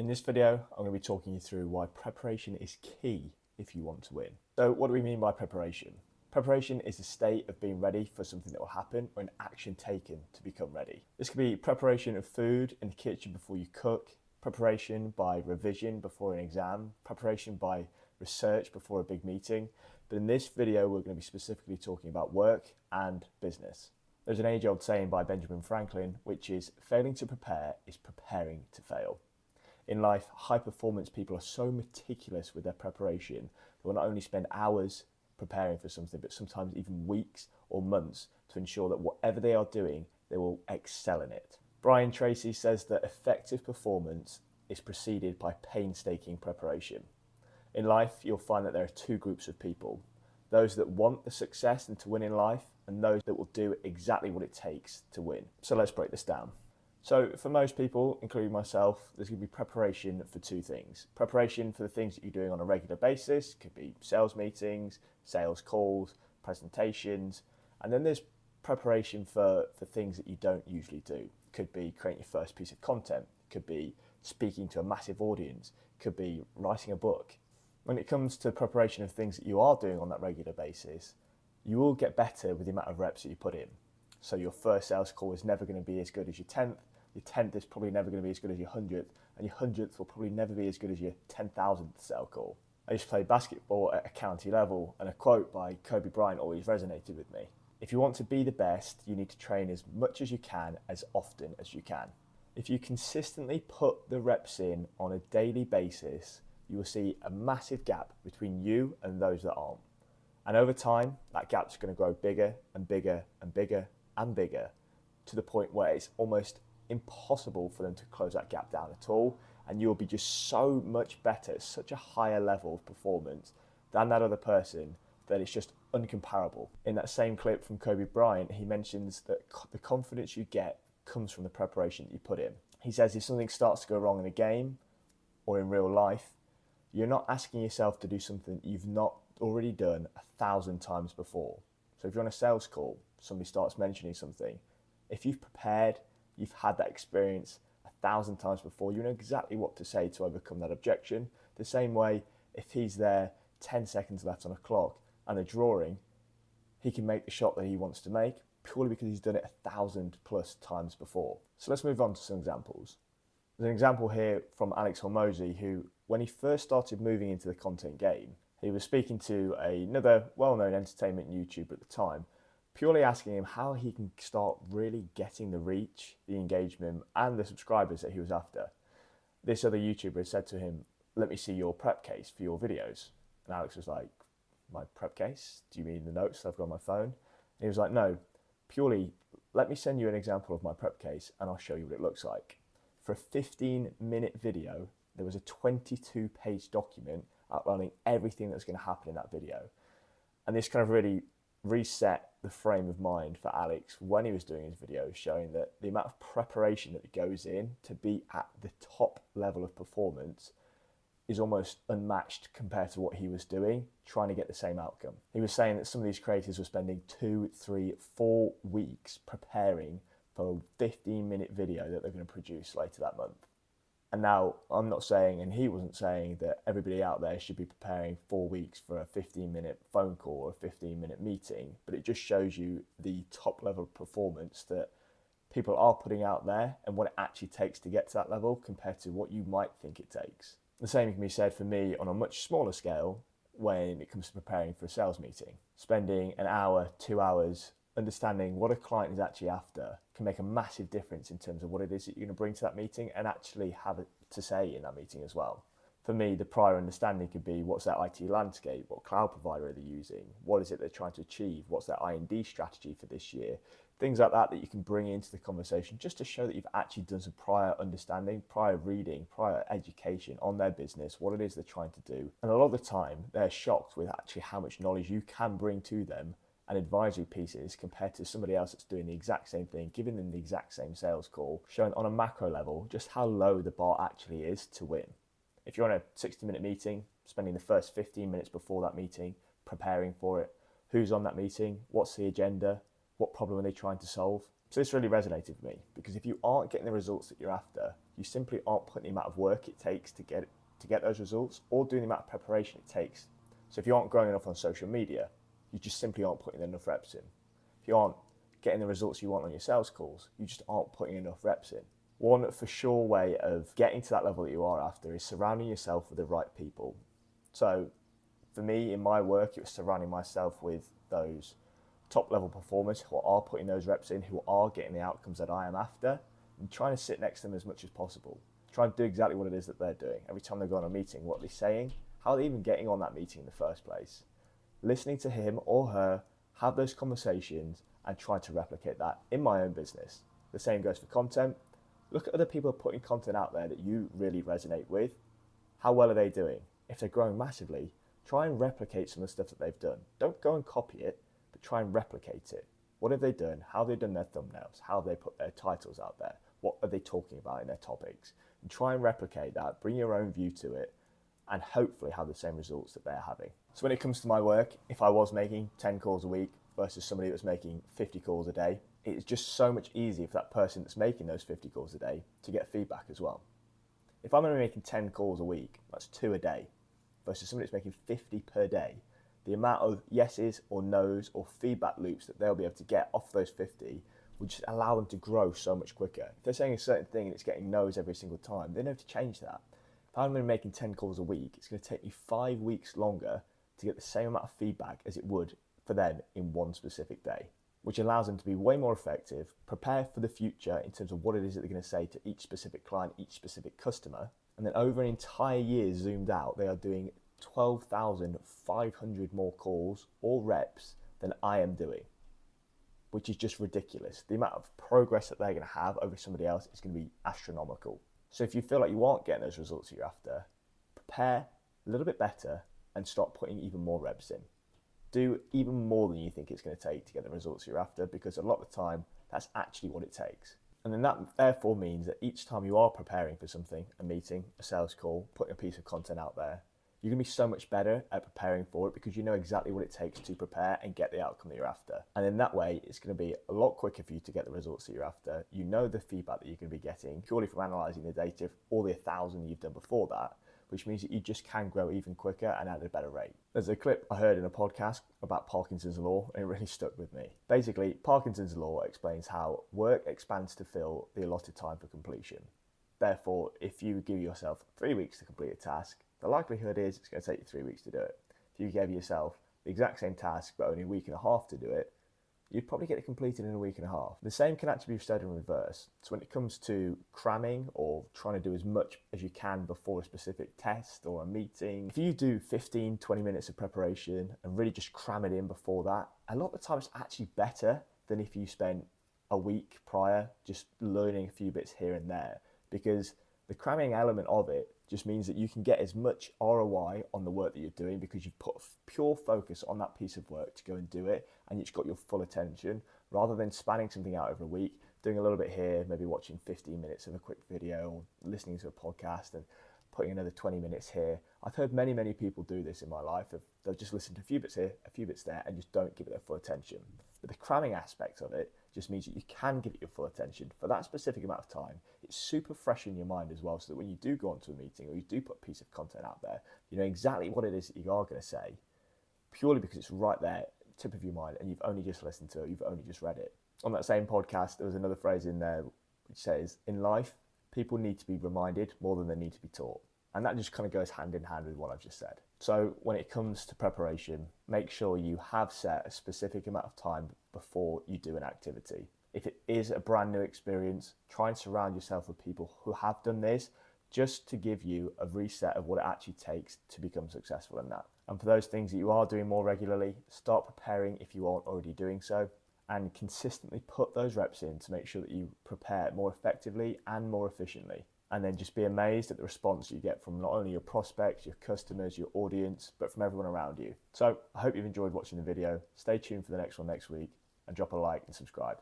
In this video, I'm going to be talking you through why preparation is key if you want to win. So what do we mean by preparation? Preparation is the state of being ready for something that will happen or an action taken to become ready. This could be preparation of food in the kitchen before you cook, preparation by revision before an exam, preparation by research before a big meeting. But in this video, we're going to be specifically talking about work and business. There's an age-old saying by Benjamin Franklin, which is failing to prepare is preparing to fail. In life, high-performance people are so meticulous with their preparation, they will not only spend hours preparing for something, but sometimes even weeks or months to ensure that whatever they are doing, they will excel in it. Brian Tracy says that effective performance is preceded by painstaking preparation. In life, you'll find that there are two groups of people: those that want the success and to win in life, and those that will do exactly what it takes to win. So let's break this down. So for most people, including myself, there's going to be preparation for two things. Preparation for the things that you're doing on a regular basis, could be sales meetings, sales calls, presentations, and then there's preparation for things that you don't usually do. Could be creating your first piece of content, could be speaking to a massive audience, could be writing a book. When it comes to preparation of things that you are doing on that regular basis, you will get better with the amount of reps that you put in. So your first sales call is never going to be as good as your 10th, your 10th is probably never going to be as good as your 100th, and your 100th will probably never be as good as your 10,000th sales call. I used to play basketball at a county level, and a quote by Kobe Bryant always resonated with me. If you want to be the best, you need to train as much as you can, as often as you can. If you consistently put the reps in on a daily basis, you will see a massive gap between you and those that aren't. And over time, that gap's going to grow bigger and bigger and bigger and bigger, to the point where it's almost impossible for them to close that gap down at all, and you'll be just so much better, such a higher level of performance than that other person that it's just uncomparable. In that same clip from Kobe Bryant, he mentions that the confidence you get comes from the preparation that you put in. He says if something starts to go wrong in a game or in real life, you're not asking yourself to do something you've not already done 1,000 times before. So if you're on a sales call, somebody starts mentioning something, if you've prepared, you've had that experience 1,000 times before, you know exactly what to say to overcome that objection. The same way, if he's there 10 seconds left on a clock and a drawing, he can make the shot that he wants to make purely because he's done it 1,000 plus times before. So let's move on to some examples. There's an example here from Alex Hormozi, who, when he first started moving into the content game, he was speaking to another well-known entertainment YouTuber at the time, purely asking him how he can start really getting the reach, the engagement, and the subscribers that he was after. This other YouTuber said to him, "Let me see your prep case for your videos." And Alex was like, "My prep case? Do you mean the notes that I've got on my phone?" And he was like, "No, purely let me send you an example of my prep case and I'll show you what it looks like." For a 15-minute video, there was a 22-page document outlining everything that's going to happen in that video. And this kind of really reset the frame of mind for Alex when he was doing his videos, showing that the amount of preparation that goes in to be at the top level of performance is almost unmatched compared to what he was doing, trying to get the same outcome. He was saying that some of these creators were spending 2, 3, 4 weeks preparing for a 15-minute video that they're going to produce later that month. And now, I'm not saying, and he wasn't saying, that everybody out there should be preparing 4 weeks for a 15-minute phone call or a 15-minute meeting, but it just shows you the top level of performance that people are putting out there and what it actually takes to get to that level compared to what you might think it takes. The same can be said for me on a much smaller scale when it comes to preparing for a sales meeting. Spending an hour, 2 hours, understanding what a client is actually after can make a massive difference in terms of what it is that you're going to bring to that meeting and actually have it to say in that meeting as well. For me, the prior understanding could be what's their IT landscape, what cloud provider are they using, what is it they're trying to achieve, what's their I&D strategy for this year, things like that you can bring into the conversation just to show that you've actually done some prior understanding, prior reading, prior education on their business, what it is they're trying to do. And a lot of the time, they're shocked with actually how much knowledge you can bring to them and advisory pieces compared to somebody else that's doing the exact same thing, giving them the exact same sales call, showing on a macro level just how low the bar actually is to win. If you're on a 60-minute meeting, spending the first 15 minutes before that meeting preparing for it, who's on that meeting, what's the agenda, what problem are they trying to solve? So this really resonated with me, because if you aren't getting the results that you're after, You simply aren't putting the amount of work it takes to get those results, or doing the amount of preparation it takes. So if you aren't growing enough on social media, you just simply aren't putting enough reps in. If you aren't getting the results you want on your sales calls, you just aren't putting enough reps in. One for sure way of getting to that level that you are after is surrounding yourself with the right people. So for me, in my work, it was surrounding myself with those top level performers who are putting those reps in, who are getting the outcomes that I am after, and trying to sit next to them as much as possible. Try and do exactly what it is that they're doing. Every time they go on a meeting, what they're saying, how they're even getting on that meeting in the first place. Listening to him or her, have those conversations, and try to replicate that in my own business. The same goes for content. Look at other people putting content out there that you really resonate with. How well are they doing? If they're growing massively, try and replicate some of the stuff that they've done. Don't go and copy it, but try and replicate it. What have they done? How have they done their thumbnails? How have they put their titles out there? What are they talking about in their topics? And try and replicate that, bring your own view to it, and hopefully have the same results that they're having. So when it comes to my work, if I was making 10 calls a week versus somebody that was making 50 calls a day, it's just so much easier for that person that's making those 50 calls a day to get feedback as well. If I'm only making 10 calls a week, that's 2 a day, versus somebody that's making 50 per day, the amount of yeses or nos or feedback loops that they'll be able to get off those 50 will just allow them to grow so much quicker. If they're saying a certain thing and it's getting no's every single time, they don't have to change that. If I'm only making 10 calls a week, it's going to take me 5 weeks longer to get the same amount of feedback as it would for them in one specific day, which allows them to be way more effective, prepare for the future in terms of what it is that they're going to say to each specific client, each specific customer, and then over an entire year zoomed out, they are doing 12,500 more calls or reps than I am doing, which is just ridiculous. The amount of progress that they're going to have over somebody else is going to be astronomical. So if you feel like you aren't getting those results you're after, prepare a little bit better and start putting even more reps in. Do even more than you think it's going to take to get the results you're after, because a lot of the time, that's actually what it takes. And then that therefore means that each time you are preparing for something, a meeting, a sales call, putting a piece of content out there, you're going to be so much better at preparing for it because you know exactly what it takes to prepare and get the outcome that you're after. And in that way, it's going to be a lot quicker for you to get the results that you're after. You know the feedback that you're going to be getting purely from analysing the data of all the 1,000 you've done before that, which means that you just can grow even quicker and at a better rate. There's a clip I heard in a podcast about Parkinson's law, and it really stuck with me. Basically, Parkinson's law explains how work expands to fill the allotted time for completion. Therefore, if you give yourself 3 weeks to complete a task, the likelihood is it's going to take you 3 weeks to do it. If you gave yourself the exact same task but only a week and a half to do it, you'd probably get it completed in a week and a half. The same can actually be said in reverse. So when it comes to cramming or trying to do as much as you can before a specific test or a meeting, if you do 15, 20 minutes of preparation and really just cram it in before that, a lot of the time it's actually better than if you spent a week prior just learning a few bits here and there, because the cramming element of it just means that you can get as much ROI on the work that you're doing because you've put pure focus on that piece of work to go and do it, and you've got your full attention, rather than spanning something out over a week, doing a little bit here, maybe watching 15 minutes of a quick video or listening to a podcast and putting another 20 minutes here. I've heard many, many people do this in my life. They'll just listen to a few bits here, a few bits there, and just don't give it their full attention. But the cramming aspect of it just means that you can give it your full attention for that specific amount of time. It's super fresh in your mind as well, so that when you do go onto a meeting or you do put a piece of content out there, you know exactly what it is that you are going to say, purely because it's right there, tip of your mind, and you've only just listened to it, you've only just read it. On that same podcast, there was another phrase in there which says, in life, people need to be reminded more than they need to be taught. And that just kind of goes hand in hand with what I've just said. So when it comes to preparation, make sure you have set a specific amount of time before you do an activity. If it is a brand new experience, try and surround yourself with people who have done this, just to give you a reset of what it actually takes to become successful in that. And for those things that you are doing more regularly, start preparing if you aren't already doing so, and consistently put those reps in to make sure that you prepare more effectively and more efficiently. And then just be amazed at the response you get from not only your prospects, your customers, your audience, but from everyone around you. So I hope you've enjoyed watching the video. Stay tuned for the next one next week, and drop a like and subscribe.